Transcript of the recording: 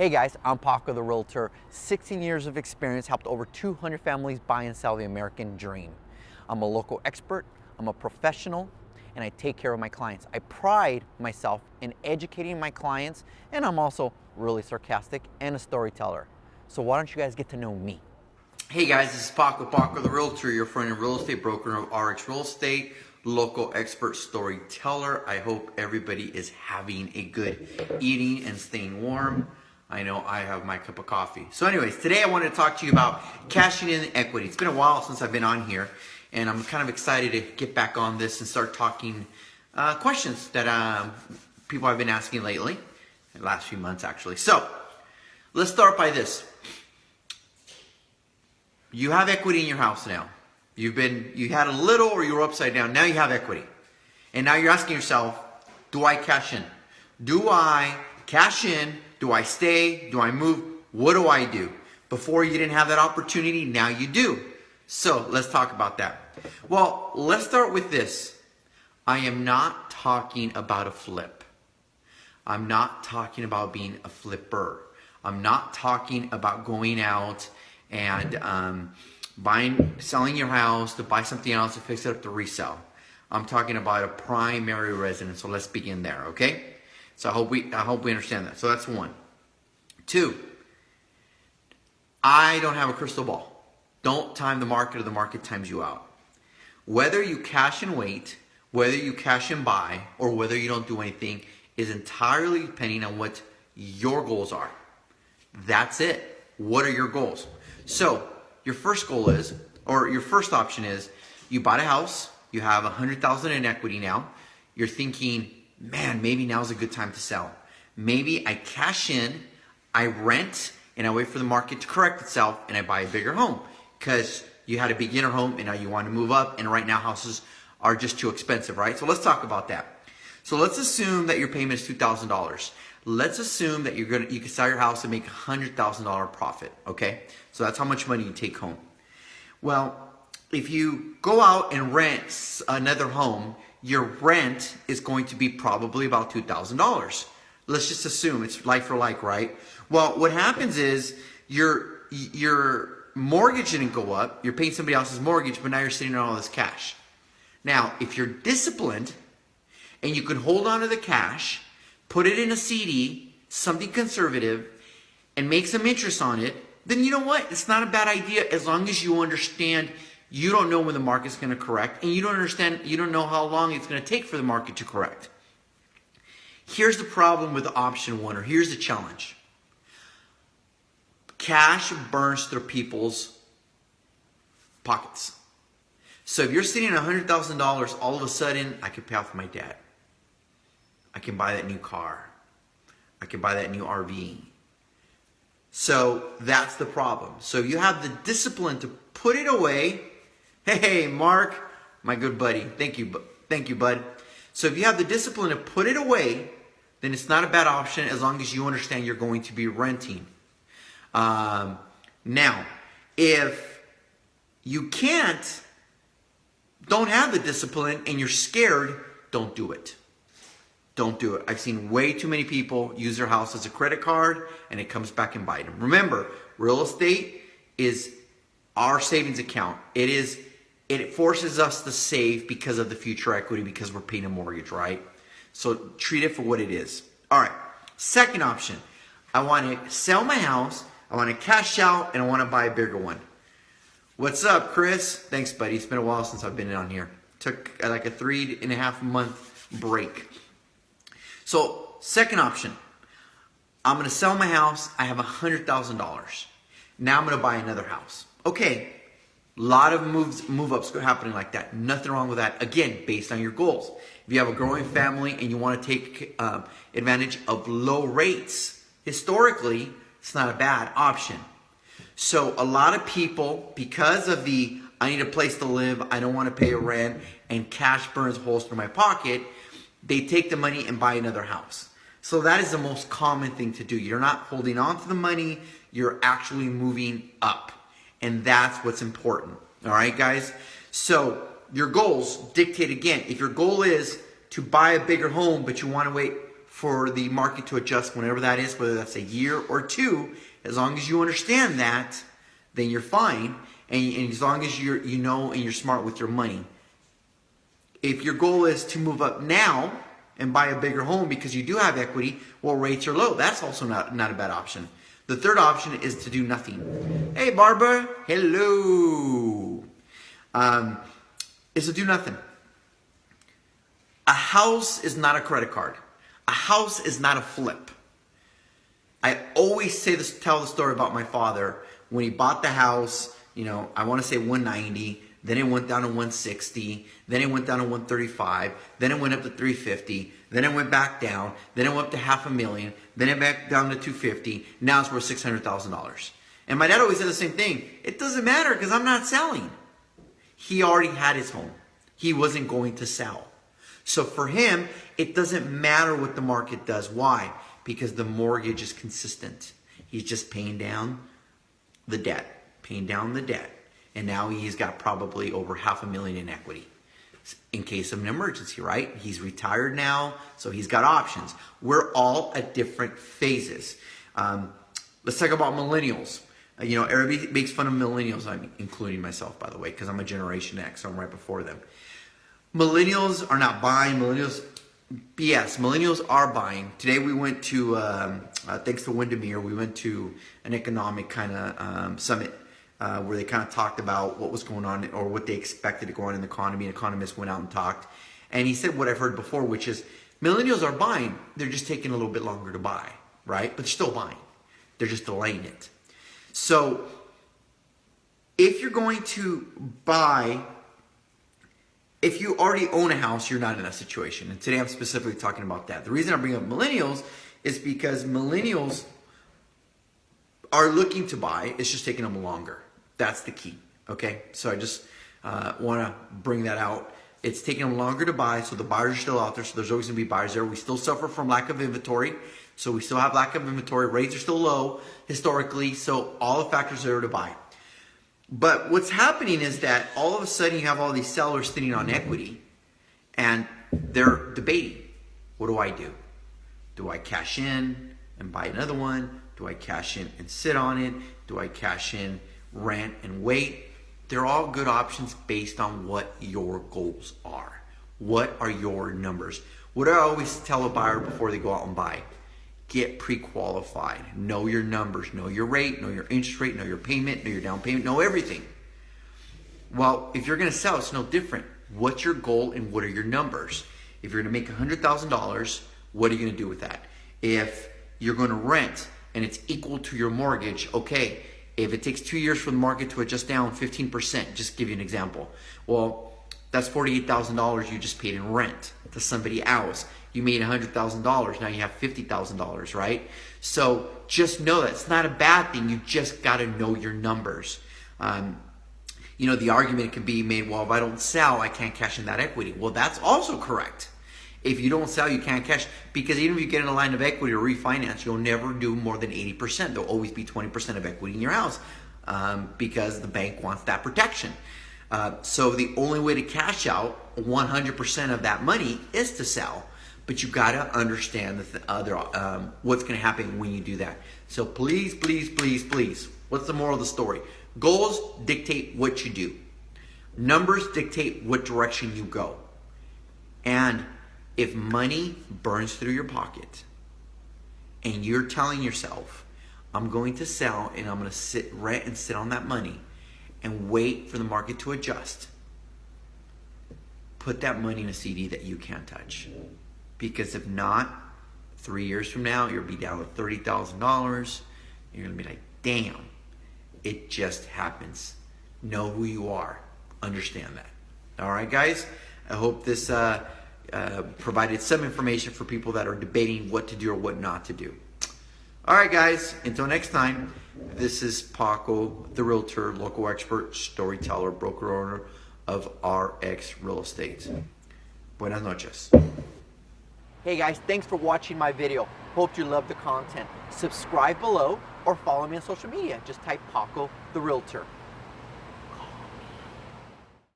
Hey guys, I'm Paco the Realtor. 16 years of experience, helped over 200 families buy and sell the American dream. I'm a local expert, I'm a professional, and I take care of my clients. I pride myself in educating my clients, and I'm also really sarcastic and a storyteller. So why don't you guys get to know me? Hey guys, this is Paco the Realtor, your friend and real estate broker of RX Real Estate, local expert storyteller. I hope everybody is having a good eating and staying warm. I know I have my cup of coffee. So anyways, today I wanted to talk to you about cashing in equity. It's been a while since I've been on here, and I'm kind of excited to get back on this and start talking questions that people have been asking lately, in the last few months actually. So let's start by this. You have equity in your house now. You had a little, or you were upside down. Now you have equity. And now you're asking yourself, do I cash in? Do I cash in? Do I stay? Do I move? What do I do? Before you didn't have that opportunity, now you do. So let's talk about that. Well, let's start with this. I am not talking about a flip. I'm not talking about being a flipper. I'm not talking about going out and selling your house to buy something else to fix it up to resell. I'm talking about a primary residence. So let's begin there, okay? So I hope we understand that. So that's one. Two, I don't have a crystal ball. Don't time the market or the market times you out. Whether you cash and wait, whether you cash and buy, or whether you don't do anything is entirely depending on what your goals are. That's it. What are your goals? So your first goal is, or your first option is, you bought a house, you have $100,000 in equity now. You're thinking, man, maybe now's a good time to sell. Maybe I cash in, I rent, and I wait for the market to correct itself, and I buy a bigger home because you had a beginner home and now you want to move up, and right now houses are just too expensive, right? So let's talk about that. So let's assume that your payment is $2,000. Let's assume that you can sell your house and make $100,000 profit, okay? So that's how much money you take home. Well, if you go out and rent another home, your rent is going to be probably about $2,000. Let's just assume it's like for like, right? Well, what happens is your mortgage didn't go up. You're paying somebody else's mortgage, but now you're sitting on all this cash. Now, if you're disciplined and you can hold on to the cash, put it in a CD, something conservative, and make some interest on it, then you know what? It's not a bad idea as long as you understand you don't know when the market's going to correct, and you don't know how long it's going to take for the market to correct. Here's the problem with option one, or here's the challenge. Cash burns through people's pockets. So if you're sitting at $100,000, all of a sudden, I can pay off my debt. I can buy that new car. I can buy that new RV. So that's the problem. So you have the discipline to put it away. Hey, Mark, my good buddy. Thank you, bud. So if you have the discipline to put it away, then it's not a bad option as long as you understand you're going to be renting. Now, if you don't have the discipline and you're scared, don't do it. Don't do it. I've seen way too many people use their house as a credit card and it comes back and bite them. Remember, real estate is our savings account. It forces us to save because of the future equity, because we're paying a mortgage, right? So treat it for what it is. All right. Second option. I want to sell my house. I want to cash out and I want to buy a bigger one. What's up, Chris? Thanks, buddy. It's been a while since I've been on here. Took like a 3.5 month break. So second option. I'm going to sell my house. I have $100,000. Now I'm going to buy another house. Okay. A lot of move-ups happening like that. Nothing wrong with that. Again, based on your goals. If you have a growing family and you want to take advantage of low rates, historically, it's not a bad option. So a lot of people, because of I need a place to live, I don't want to pay a rent, and cash burns holes through my pocket, they take the money and buy another house. So that is the most common thing to do. You're not holding on to the money, you're actually moving up. And that's what's important. All right, guys? So your goals dictate, again, if your goal is to buy a bigger home, but you want to wait for the market to adjust whenever that is, whether that's a year or two. As long as you understand that, then you're fine. And as long as you know and you're smart with your money. If your goal is to move up now and buy a bigger home because you do have equity, well, rates are low. That's also not a bad option. The third option is to do nothing. Hey, Barbara. Hello. Is to do nothing. A house is not a credit card. A house is not a flip. I always tell the story about my father when he bought the house. You know, I want to say 190. Then it went down to 160. Then it went down to 135. Then it went up to 350. Then it went back down. Then it went up to $500,000. Then it back down to 250. Now it's worth $600,000. And my dad always said the same thing. It doesn't matter because I'm not selling. He already had his home. He wasn't going to sell. So for him, it doesn't matter what the market does. Why? Because the mortgage is consistent. He's just paying down the debt. Paying down the debt. And now he's got probably over $500,000 in equity in case of an emergency, right? He's retired now, so he's got options. We're all at different phases. Let's talk about millennials. You know, everybody makes fun of millennials, I'm including myself, by the way, because I'm a Generation X, so I'm right before them. Millennials are not buying. Millennials, yes, millennials are buying. Today we went to, thanks to Windermere, we went to an economic kind of summit. Where they kind of talked about what was going on or what they expected to go on in the economy. An economist went out and talked. And he said what I've heard before, which is millennials are buying. They're just taking a little bit longer to buy, right? But they're still buying. They're just delaying it. So if you're going to buy, if you already own a house, you're not in that situation. And today I'm specifically talking about that. The reason I bring up millennials is because millennials are looking to buy. It's just taking them longer. That's the key, okay? So I just want to bring that out. It's taking them longer to buy, so the buyers are still out there, so there's always going to be buyers there. We still suffer from lack of inventory, so we still have lack of inventory. Rates are still low historically, so all the factors are there to buy. But what's happening is that all of a sudden you have all these sellers sitting on equity, and they're debating, what do I do? Do I cash in and buy another one? Do I cash in and sit on it? Do I cash in, rent, and wait? They're all good options based on what your goals are. What are your numbers? What do I always tell a buyer before they go out and buy? Get pre-qualified. Know your numbers. Know your rate. Know your interest rate. Know your payment. Know your down payment. Know everything. Well, if you're going to sell, it's no different. What's your goal and what are your numbers? If you're going to make $100,000, what are you going to do with that? If you're going to rent and it's equal to your mortgage, okay, if it takes 2 years for the market to adjust down 15%, just give you an example. Well, that's $48,000 you just paid in rent to somebody else. You made $100,000, now you have $50,000, right? So just know that it's not a bad thing. You just got to know your numbers. You know, the argument can be made, well, if I don't sell, I can't cash in that equity. Well, that's also correct. If you don't sell, you can't cash, because even if you get in a line of equity or refinance, you'll never do more than 80%. There'll always be 20% of equity in your house because the bank wants that protection. So the only way to cash out 100% of that money is to sell. But you got to understand the other what's going to happen when you do that. So please, please, please, please, what's the moral of the story? Goals dictate what you do. Numbers dictate what direction you go. And if money burns through your pocket and you're telling yourself, I'm going to sell and I'm going to rent and sit on that money and wait for the market to adjust, put that money in a CD that you can't touch. Because if not, 3 years from now, you'll be down to $30,000. You're going to be like, damn, it just happens. Know who you are. Understand that. All right, guys? I hope this provided some information for people that are debating what to do or what not to do. All right, guys. Until next time, this is Paco, the Realtor, local expert, storyteller, broker owner of RX Real Estate. Buenas noches. Hey guys, thanks for watching my video. Hope you love the content. Subscribe below or follow me on social media. Just type Paco, the Realtor.